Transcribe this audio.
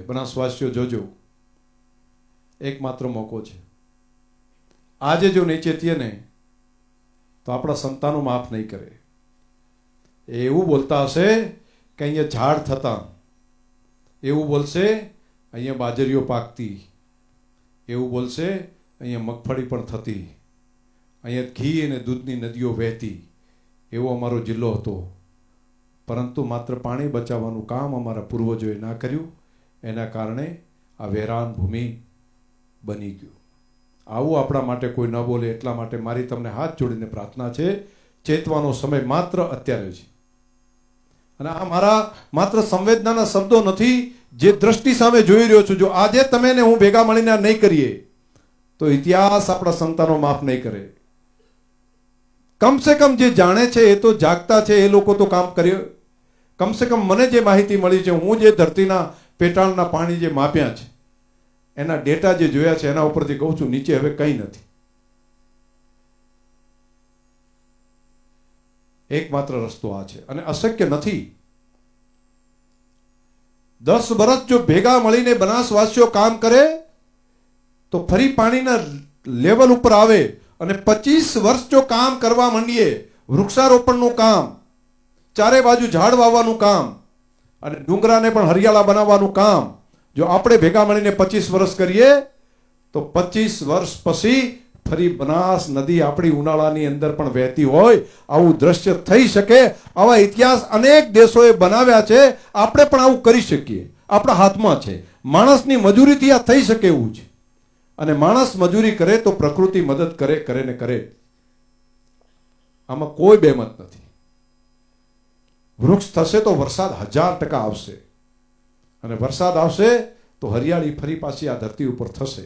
બનાસવાસીઓ જોજો, એકમાત્ર મોકો છે. આજે જો નહીં ચેતીએ ને તો આપણા સંતાનો માફ નહીં કરે. એ એવું બોલતા હશે કે અહીંયા ઝાડ થતા, એવું બોલશે અહીંયા બાજરીઓ પાકતી, એવું બોલશે અહીંયા મગફળી પણ થતી, અહીંયા ઘી અને દૂધની નદીઓ વહેતી. એવો અમારો જિલ્લો હતો. પરંતુ માત્ર પાણી બચાવવાનું કામ અમારા પૂર્વજોએ ના કર્યું, એના કારણે આ વેરાન ભૂમિ બની ગયું. આવું આપણા માટે કોઈ ન બોલે એટલા માટે મારી તમને હાથ જોડીને પ્રાર્થના છે, ચેતવાનો સમય માત્ર અત્યારે છે. અને આ મારા માત્ર સંવેદનાના શબ્દો નથી, જે દ્રષ્ટિ સામે જોઈ રહ્યો છું. જો આજે તમે ને હું ભેગા મળીને નહીં કરીએ તો ઇતિહાસ આપણા સંતાનો માફ નહીં કરે. કમસે કમ જે જાણે છે એ તો જાગતા છે, એ લોકો તો કામ કર્યો. કમસે કમ મને જે માહિતી મળી છે, હું જે ધરતીના પેટાળના પાણી જે માપ્યા છે, એના ડેટા જે જોયા છે, એના ઉપરથી કહું છું, નીચે હવે કંઈ નથી. એકમાત્ર રસ્તો આ છે અને અશક્ય નથી. 10 વર્ષ જો ભેગા મળીને બનાસવાસીઓ કામ કરે તો ફરી પાણીના લેવલ ઉપર આવે. અને 25 વર્ષ જો કામ કરવા માંડીએ, વૃક્ષારોપણનું કામ, ચારે બાજુ ઝાડ વાવવાનું કામ અને ડુંગરાને પણ હરિયાળા બનાવવાનું કામ જો આપણે ભેગા મળીને 25 વર્ષ કરીએ તો 25 વર્ષ પછી ફરી બનાસ નદી આપણી ઉનાળાની અંદર પણ વહેતી હોય, આવું દ્રશ્ય થઈ શકે. આવા ઇતિહાસ અનેક દેશોએ બનાવ્યા છે. આપણે પણ આવું કરી શકીએ. આપણા હાથમાં છે. માણસની મજૂરીથી આ થઈ શકે એવું છે. અને માણસ મજૂરી કરે તો પ્રકૃતિ મદદ કરે ને કરે. આમાં કોઈ બેમત નથી. વૃક્ષ થશે તો વરસાદ 1000% આવશે, અને વરસાદ આવશે તો હરિયાળી ફરી પાછી આ ધરતી ઉપર થશે.